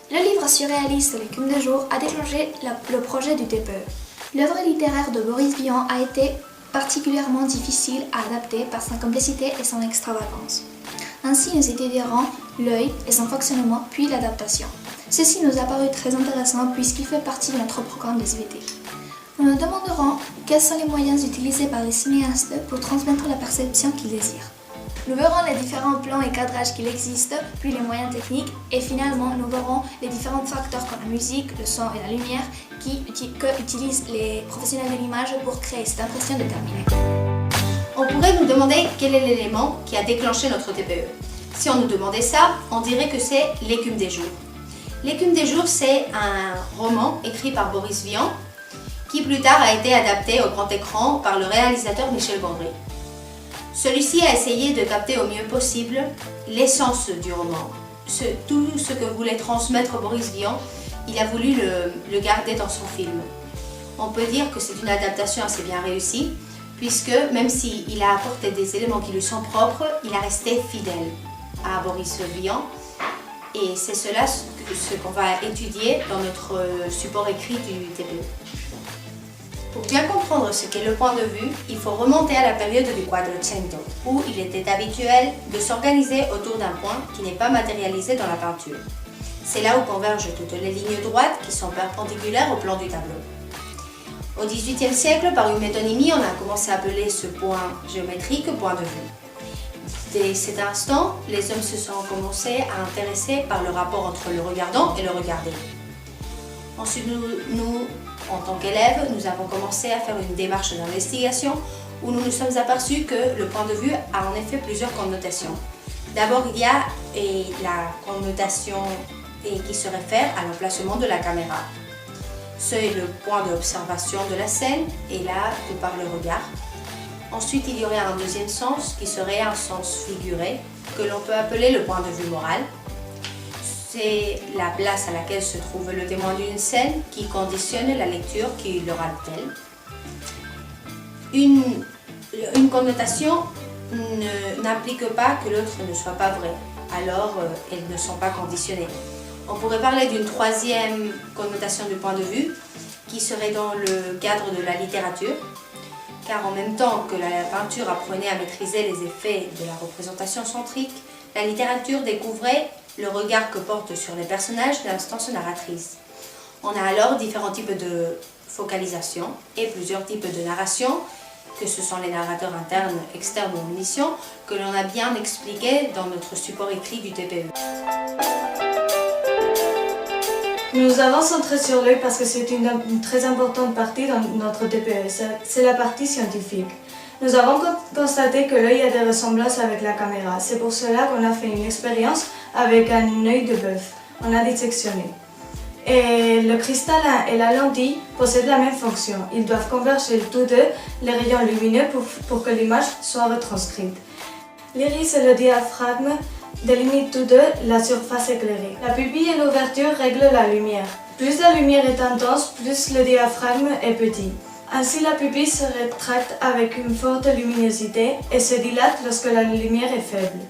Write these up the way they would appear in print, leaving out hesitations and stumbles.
Le livre surréaliste L'écume de jour a déclenché le projet du TPE. L'œuvre littéraire de Boris Vian a été particulièrement difficile à adapter par sa complexité et son extravagance. Ainsi nous étudierons l'œil et son fonctionnement, puis l'adaptation. Ceci nous a paru très intéressant puisqu'il fait partie de notre programme de SVT. Nous nous demanderons quels sont les moyens utilisés par les cinéastes pour transmettre la perception qu'ils désirent. Nous verrons les différents plans et cadrages qu'il existe, puis les moyens techniques, et finalement nous verrons les différents facteurs comme la musique, le son et la lumière que utilisent les professionnels de l'image pour créer cette impression déterminée. On pourrait nous demander quel est l'élément qui a déclenché notre TPE. Si on nous demandait ça, on dirait que c'est L'écume des jours. L'écume des jours, c'est un roman écrit par Boris Vian, qui plus tard a été adapté au grand écran par le réalisateur Michel Gondry. Celui-ci a essayé de capter au mieux possible l'essence du roman. Tout ce que voulait transmettre Boris Vian, il a voulu le garder dans son film. On peut dire que c'est une adaptation assez bien réussie, puisque même s'il a apporté des éléments qui lui sont propres, il a resté fidèle à Boris Vian. Et c'est cela ce qu'on va étudier dans notre support écrit du TPE. Pour bien comprendre ce qu'est le point de vue, il faut remonter à la période du Quattrocento, où il était habituel de s'organiser autour d'un point qui n'est pas matérialisé dans la peinture. C'est là où convergent toutes les lignes droites qui sont perpendiculaires au plan du tableau. Au XVIIIe siècle, par une métonymie, on a commencé à appeler ce point géométrique point de vue. Dès cet instant, les hommes se sont commencés à intéresser par le rapport entre le regardant et le regardé. Ensuite, nous, en tant qu'élèves, nous avons commencé à faire une démarche d'investigation où nous nous sommes aperçus que le point de vue a en effet plusieurs connotations. D'abord, il y a la connotation qui se réfère à l'emplacement de la caméra. C'est le point d'observation de la scène et là, de par le regard. Ensuite, il y aurait un deuxième sens qui serait un sens figuré que l'on peut appeler le point de vue moral. C'est la place à laquelle se trouve le témoin d'une scène qui conditionne la lecture qui l'aura telle. Une connotation n'implique pas que l'autre ne soit pas vrai, alors elles ne sont pas conditionnées. On pourrait parler d'une troisième connotation du point de vue qui serait dans le cadre de la littérature, car en même temps que la peinture apprenait à maîtriser les effets de la représentation centrique, la littérature découvrait le regard que porte sur les personnages l'instance narratrice. On a alors différents types de focalisation et plusieurs types de narration, que ce sont les narrateurs internes, externes ou omniscients, que l'on a bien expliqué dans notre support écrit du TPE. Nous avons centré sur l'œil parce que c'est une très importante partie dans notre TPE, c'est la partie scientifique. Nous avons constaté que l'œil a des ressemblances avec la caméra. C'est pour cela qu'on a fait une expérience avec un œil de bœuf. On a dissectionné. Et le cristallin et la lentille possèdent la même fonction. Ils doivent converger tous deux les rayons lumineux pour que l'image soit retranscrite. L'iris et le diaphragme délimitent tous deux la surface éclairée. La pupille et l'ouverture règlent la lumière. Plus la lumière est intense, plus le diaphragme est petit. Ainsi, la pupille se rétracte avec une forte luminosité et se dilate lorsque la lumière est faible.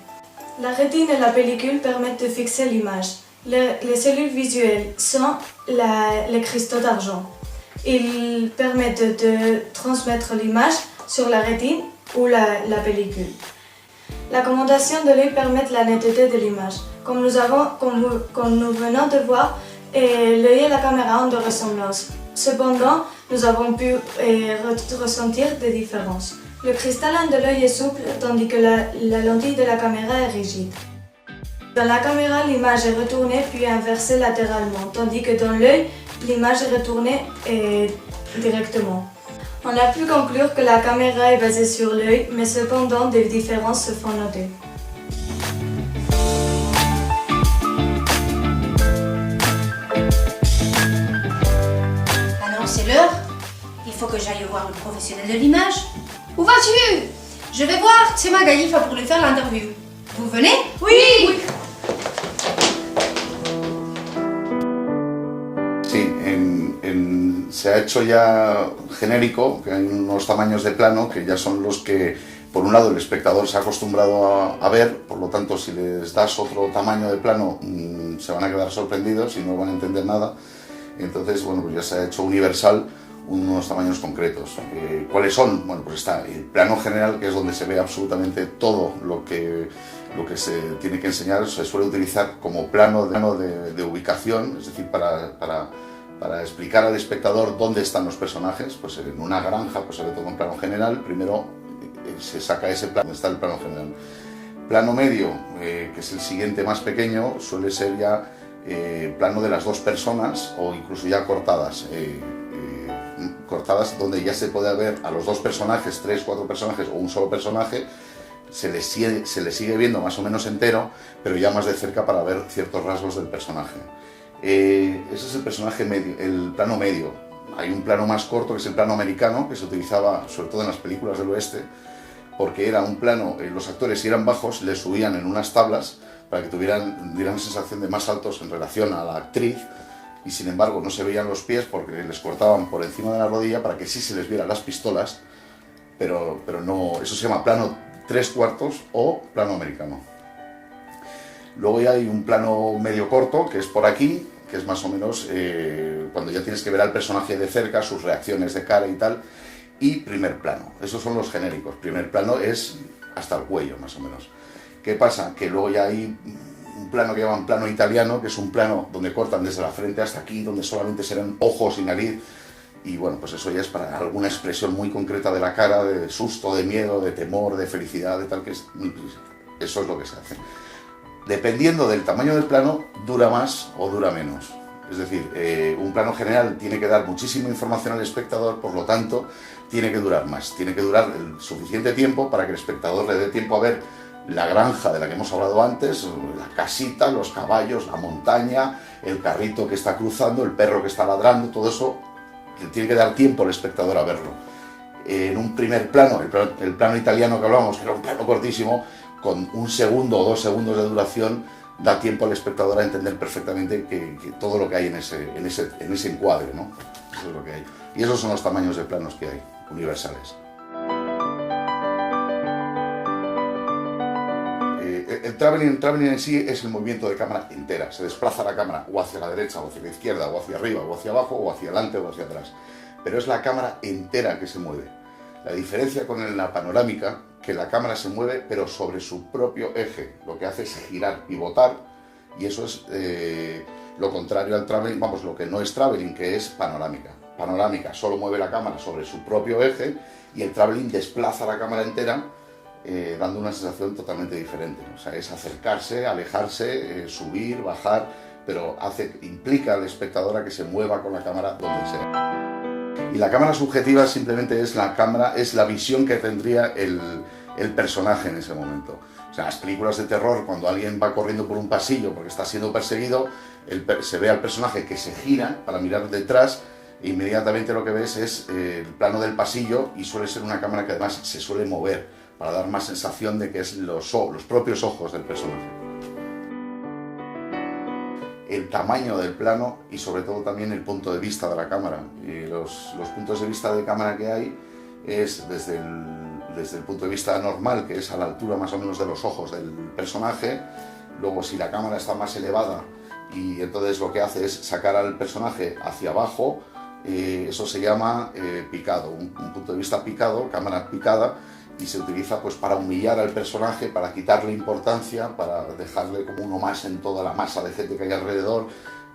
La rétine et la pellicule permettent de fixer l'image. Les cellules visuelles sont les cristaux d'argent. Ils permettent de transmettre l'image sur la rétine ou la pellicule. L'accommodation de l'œil permet la netteté de l'image. Comme nous venons de voir, l'œil et la caméra ont des ressemblances. Cependant, nous avons pu ressentir des différences. Le cristallin de l'œil est souple, tandis que la lentille de la caméra est rigide. Dans la caméra, l'image est retournée puis inversée latéralement, tandis que dans l'œil, l'image est retournée directement. On a pu conclure que la caméra est basée sur l'œil, mais cependant des différences se font noter. Alors c'est l'heure. Il faut que j'aille voir le professionnel de l'image. Où vas-tu? Je vais voir Tsema Gaïfa pour lui faire l'interview. Vous venez? Oui! Sí, se ha hecho ya genérico, que hay unos tamaños de plano que ya son los que por un lado el espectador se ha acostumbrado a ver, por lo tanto si les das otro tamaño de plano se van a quedar sorprendidos y no van a entender nada. Entonces, bueno, pues ya se ha hecho universal unos tamaños concretos. ¿Cuáles son? Bueno, pues está el plano general, que es donde se ve absolutamente todo lo que se tiene que enseñar. Se suele utilizar como plano de ubicación, es decir, para explicar al espectador dónde están los personajes. Pues en una granja pues se ve todo en plano general. Primero se saca ese plano, donde está el plano general. Plano medio, que es el siguiente más pequeño, suele ser ya plano de las dos personas o incluso ya cortadas. Cortadas donde ya se puede ver a los dos personajes, 3, 4 personajes o un solo personaje, se le sigue viendo más o menos entero, pero ya más de cerca para ver ciertos rasgos del personaje. Ese es el personaje medio, el plano medio. Hay un plano más corto que es el plano americano, que se utilizaba sobre todo en las películas del oeste, porque era un plano, los actores si eran bajos les subían en unas tablas para que dieran la sensación de más altos en relación a la actriz, y sin embargo no se veían los pies porque les cortaban por encima de la rodilla para que sí se les vieran las pistolas, pero no, eso se llama plano 3/4 o plano americano. Luego ya hay un plano medio corto, que es por aquí, que es más o menos cuando ya tienes que ver al personaje de cerca, sus reacciones de cara y tal, y primer plano. Esos son los genéricos. Primer plano es hasta el cuello, más o menos. ¿Qué pasa? Que luego ya hay un plano que llaman plano italiano, que es un plano donde cortan desde la frente hasta aquí, donde solamente serán ojos y nariz, y bueno, pues eso ya es para alguna expresión muy concreta de la cara, de susto, de miedo, de temor, de felicidad, de tal, que eso es lo que se hace. Dependiendo del tamaño del plano, dura más o dura menos. Es decir, un plano general tiene que dar muchísima información al espectador, por lo tanto, tiene que durar más. Tiene que durar el suficiente tiempo para que el espectador le dé tiempo a ver la granja de la que hemos hablado antes, la casita, los caballos, la montaña, el carrito que está cruzando, el perro que está ladrando, todo eso le tiene que dar tiempo al espectador a verlo. En un primer plano, el plano italiano que hablábamos, que era un plano cortísimo, con 1 segundo o 2 segundos de duración, da tiempo al espectador a entender perfectamente que todo lo que hay en ese encuadre, ¿no? Eso es lo que hay. Y esos son los tamaños de planos que hay, universales. El traveling en sí es el movimiento de cámara entera. Se desplaza la cámara o hacia la derecha, o hacia la izquierda, o hacia arriba, o hacia abajo, o hacia adelante, o hacia atrás. Pero es la cámara entera que se mueve. La diferencia con la panorámica, que la cámara se mueve, pero sobre su propio eje. Lo que hace es girar, pivotar, y eso es lo contrario al traveling, vamos, lo que no es traveling, que es panorámica. Panorámica solo mueve la cámara sobre su propio eje, y el traveling desplaza la cámara entera, dando una sensación totalmente diferente. O sea, es acercarse, alejarse, subir, bajar, pero implica al espectador a que se mueva con la cámara donde sea. Y la cámara subjetiva simplemente es la visión que tendría el personaje en ese momento. O sea, en las películas de terror, cuando alguien va corriendo por un pasillo porque está siendo perseguido, se ve al personaje que se gira para mirar detrás, e inmediatamente lo que ves es el plano del pasillo, y suele ser una cámara que además se suele mover para dar más sensación de que es los propios ojos del personaje. El tamaño del plano y sobre todo también el punto de vista de la cámara. Y los puntos de vista de cámara que hay es desde el punto de vista normal, que es a la altura más o menos de los ojos del personaje. Luego, si la cámara está más elevada, y entonces lo que hace es sacar al personaje hacia abajo, eso se llama picado, un punto de vista picado, cámara picada, y se utiliza pues para humillar al personaje, para quitarle importancia, para dejarle como uno más en toda la masa de gente que hay alrededor,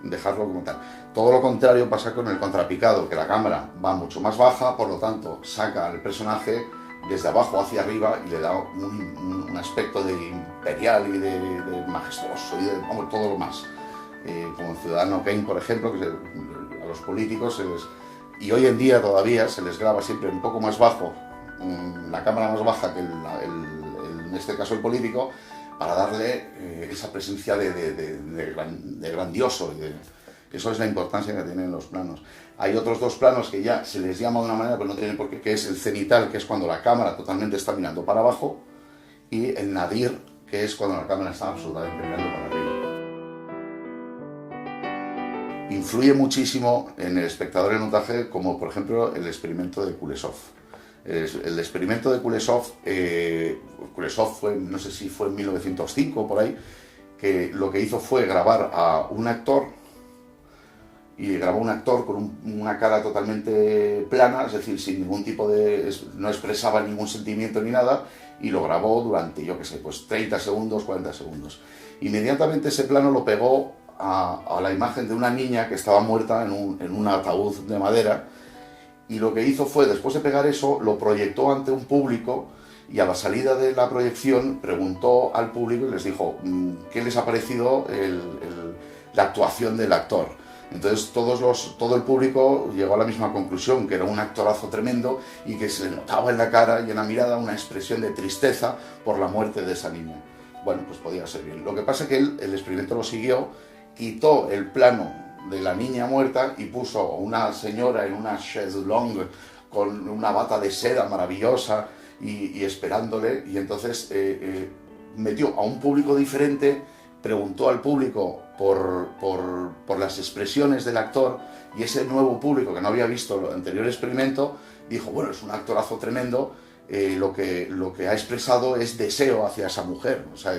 dejarlo como tal. Todo lo contrario pasa con el contrapicado, que la cámara va mucho más baja, por lo tanto saca al personaje desde abajo hacia arriba y le da un aspecto de imperial y de majestuoso y de todo lo más. Como en Ciudadano Kane, por ejemplo, que a los políticos y hoy en día todavía se les graba siempre un poco más bajo, la cámara más baja que en este caso el político, para darle esa presencia de grandioso. Eso es la importancia que tienen los planos. Hay otros dos planos que ya se les llama de una manera, pero no tienen por qué, que es el cenital, que es cuando la cámara totalmente está mirando para abajo, y el nadir, que es cuando la cámara está absolutamente mirando para arriba. Influye muchísimo en el espectador en montaje, como por ejemplo el experimento de Kuleshov. El experimento de Kuleshov, Kuleshov fue, no sé si fue en 1905 por ahí, que lo que hizo fue grabar a un actor, y grabó un actor con una cara totalmente plana, es decir, sin ningún tipo de... no expresaba ningún sentimiento ni nada, y lo grabó durante, yo qué sé, pues 30 segundos, 40 segundos. Inmediatamente ese plano lo pegó a la imagen de una niña que estaba muerta en un ataúd de madera, y lo que hizo fue, después de pegar eso, lo proyectó ante un público, y a la salida de la proyección preguntó al público y les dijo qué les ha parecido la actuación del actor. Entonces todo el público llegó a la misma conclusión, que era un actorazo tremendo y que se le notaba en la cara y en la mirada una expresión de tristeza por la muerte de esa niña. Bueno, pues podía ser bien. Lo que pasa es que el experimento lo siguió, quitó el plano de la niña muerta y puso una señora en una chaise longue con una bata de seda maravillosa y esperándole, y entonces metió a un público diferente, preguntó al público por las expresiones del actor, y ese nuevo público que no había visto el anterior experimento dijo, bueno, es un actorazo tremendo, lo que ha expresado es deseo hacia esa mujer. O sea,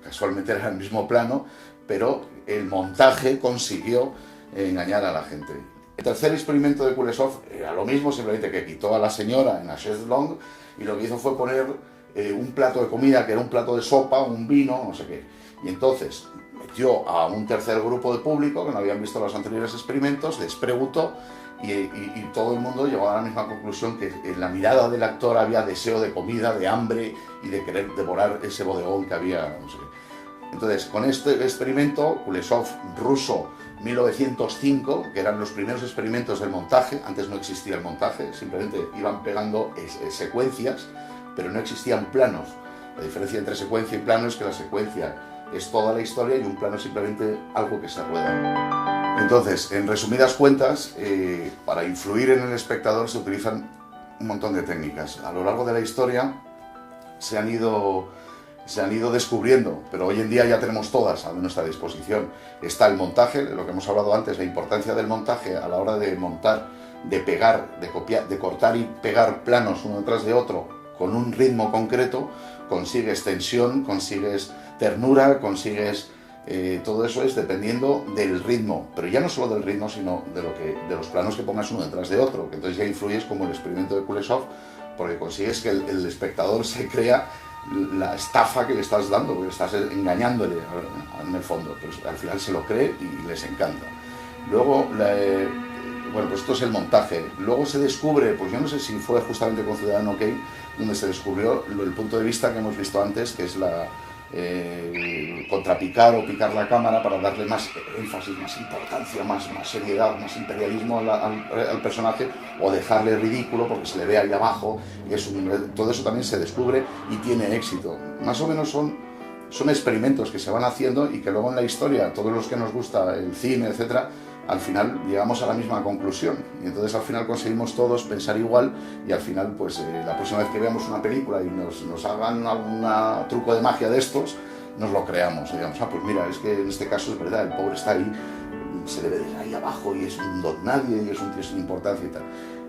casualmente era el mismo plano, pero el montaje consiguió engañar a la gente. El tercer experimento de Kuleshov era lo mismo, simplemente que quitó a la señora en la chaise longue y lo que hizo fue poner un plato de comida, que era un plato de sopa, un vino, no sé qué. Y entonces metió a un tercer grupo de público que no habían visto los anteriores experimentos, les preguntó y todo el mundo llegó a la misma conclusión, que en la mirada del actor había deseo de comida, de hambre y de querer devorar ese bodegón que había, no sé qué. Entonces, con este experimento, Kuleshov ruso 1905, que eran los primeros experimentos del montaje, antes no existía el montaje, simplemente iban pegando secuencias, pero no existían planos. La diferencia entre secuencia y plano es que la secuencia es toda la historia y un plano es simplemente algo que se rueda. Entonces, en resumidas cuentas, para influir en el espectador se utilizan un montón de técnicas. A lo largo de la historia se han ido descubriendo, pero hoy en día ya tenemos todas a nuestra disposición. Está el montaje, lo que hemos hablado antes, la importancia del montaje a la hora de montar, de pegar, de copiar, de cortar y pegar planos uno detrás de otro con un ritmo concreto. Consigues tensión, consigues ternura, consigues... todo eso es dependiendo del ritmo, pero ya no solo del ritmo, sino de los planos que pongas uno detrás de otro, que entonces ya influyes, como el experimento de Kuleshov, porque consigues que el espectador se crea la estafa que le estás dando, porque estás engañándole en el fondo, pero al final se lo cree y les encanta. Luego, bueno, pues esto es el montaje. Luego se descubre, pues yo no sé si fue justamente con Ciudadano Kane, donde se descubrió el punto de vista que hemos visto antes, que es contrapicar o picar la cámara para darle más énfasis, más importancia, más seriedad, más imperialismo al personaje, o dejarle ridículo porque se le ve ahí abajo. Todo eso también se descubre y tiene éxito. Más o menos son experimentos que se van haciendo y que luego en la historia, todos los que nos gusta el cine, etcétera, al final llegamos a la misma conclusión, y entonces al final conseguimos todos pensar igual, y al final pues la próxima vez que veamos una película y nos hagan algún truco de magia de estos, nos lo creamos y digamos, pues mira, es que en este caso es verdad, el pobre está ahí, se le ve desde ahí abajo y es un don nadie y es un tío sin importancia y tal.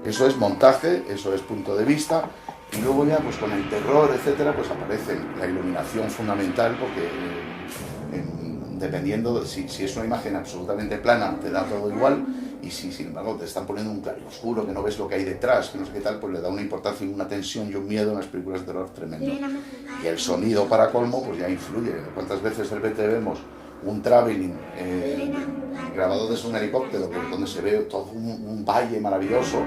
Eso es montaje, eso es punto de vista, y luego ya pues con el terror, etcétera, pues aparece la iluminación fundamental, porque dependiendo, si es una imagen absolutamente plana, te da todo igual, y si sin embargo te están poniendo un claro oscuro, que no ves lo que hay detrás, que no sé qué tal, pues le da una importancia y una tensión y un miedo en las películas de terror tremendo. Y el sonido, para colmo, pues ya influye. ¿Cuántas veces de repente vemos un traveling grabado desde un helicóptero, donde se ve todo un valle maravilloso,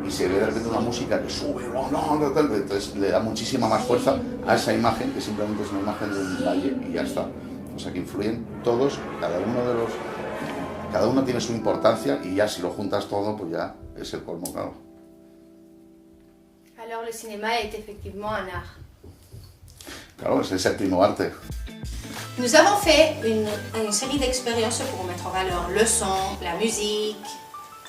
y se ve de repente una música que sube, entonces le da muchísima más fuerza a esa imagen, que simplemente es una imagen de un valle y ya está. O sea que influyen todos, cada uno tiene su importancia, y ya si lo juntas todo, pues ya es el colmo, claro. Alors le cinéma est effectivement un art. Claro, es el séptimo arte. Nous avons fait une série d'expériences pour mettre en valeur le son, la musique,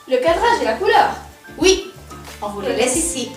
le cadrage et la couleur. Oui, on vous le laisse ici.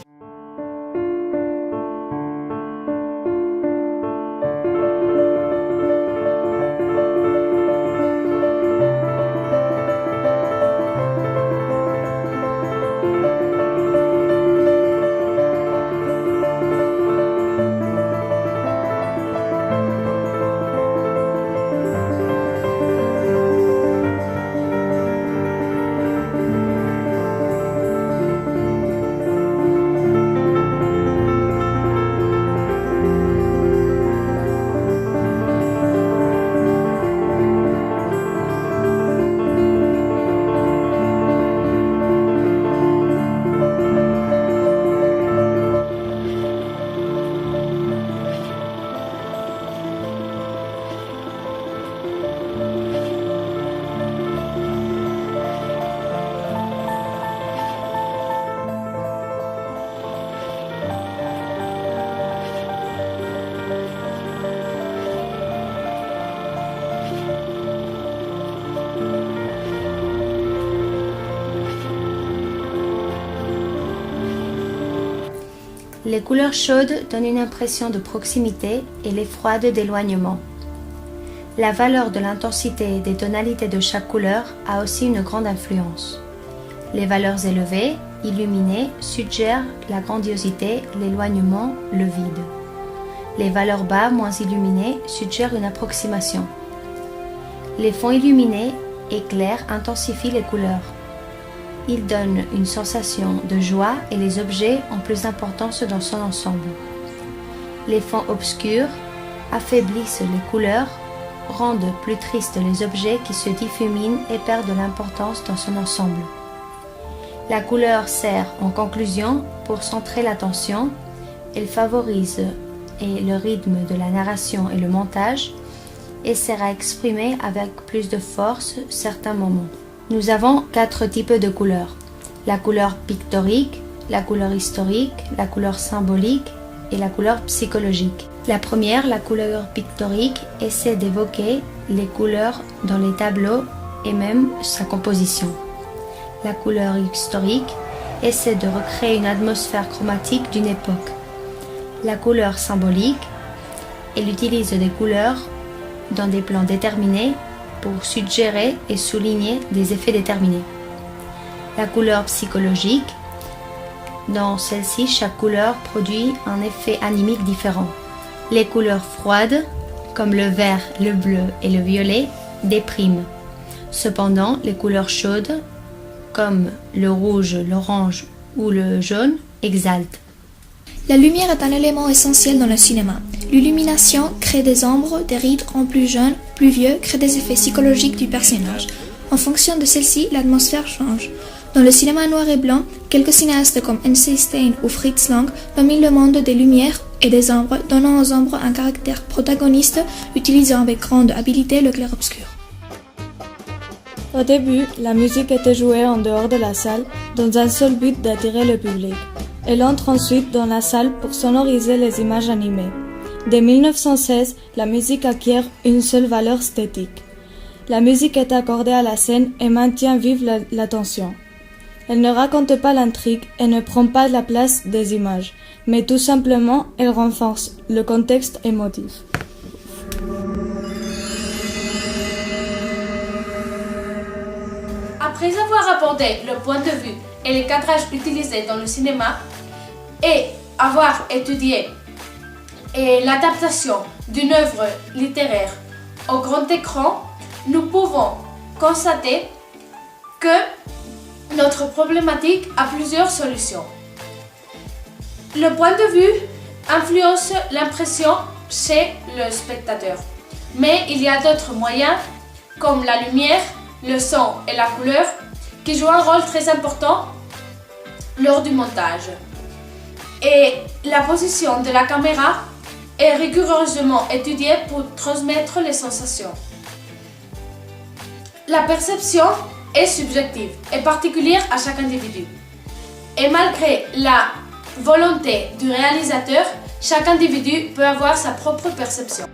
Les couleurs chaudes donnent une impression de proximité et les froides d'éloignement. La valeur de l'intensité des tonalités de chaque couleur a aussi une grande influence. Les valeurs élevées, illuminées, suggèrent la grandiosité, l'éloignement, le vide. Les valeurs bas, moins illuminées, suggèrent une approximation. Les fonds illuminés et clairs intensifient les couleurs. Ils donnent une sensation de joie et les objets ont plus d'importance dans son ensemble. Les fonds obscurs affaiblissent les couleurs, rendent plus tristes les objets qui se diffuminent et perdent de l'importance dans son ensemble. La couleur sert en conclusion pour centrer l'attention, elle favorise le rythme de la narration et le montage et sert à exprimer avec plus de force certains moments. Nous avons 4 types de couleurs. La couleur pictorique, la couleur historique, la couleur symbolique et la couleur psychologique. La première, la couleur pictorique, essaie d'évoquer les couleurs dans les tableaux et même sa composition. La couleur historique essaie de recréer une atmosphère chromatique d'une époque. La couleur symbolique, elle utilise des couleurs dans des plans déterminés pour suggérer et souligner des effets déterminés. La couleur psychologique, dans celle-ci, chaque couleur produit un effet animique différent. Les couleurs froides, comme le vert, le bleu et le violet, dépriment. Cependant, les couleurs chaudes, comme le rouge, l'orange ou le jaune, exaltent. La lumière est un élément essentiel dans le cinéma. L'illumination crée des ombres, des rides rend plus jeune, plus vieux, crée des effets psychologiques du personnage. En fonction de celle-ci, l'atmosphère change. Dans le cinéma noir et blanc, quelques cinéastes comme N.C. Stein ou Fritz Lang dominent le monde des lumières et des ombres, donnant aux ombres un caractère protagoniste, utilisant avec grande habileté le clair-obscur. Au début, la musique était jouée en dehors de la salle dans un seul but d'attirer le public. Elle entre ensuite dans la salle pour sonoriser les images animées. Dès 1916, la musique acquiert une seule valeur esthétique. La musique est accordée à la scène et maintient vive l'attention. Elle ne raconte pas l'intrigue et ne prend pas la place des images, mais tout simplement elle renforce le contexte émotif. Après avoir abordé le point de vue et les cadrages utilisés dans le cinéma et avoir étudié l'adaptation d'une œuvre littéraire au grand écran, nous pouvons constater que notre problématique a plusieurs solutions. Le point de vue influence l'impression chez le spectateur, mais il y a d'autres moyens comme la lumière, le son et la couleur qui jouent un rôle très important lors du montage. Et la position de la caméra est rigoureusement étudiée pour transmettre les sensations. La perception est subjective et particulière à chaque individu. Et malgré la volonté du réalisateur, chaque individu peut avoir sa propre perception.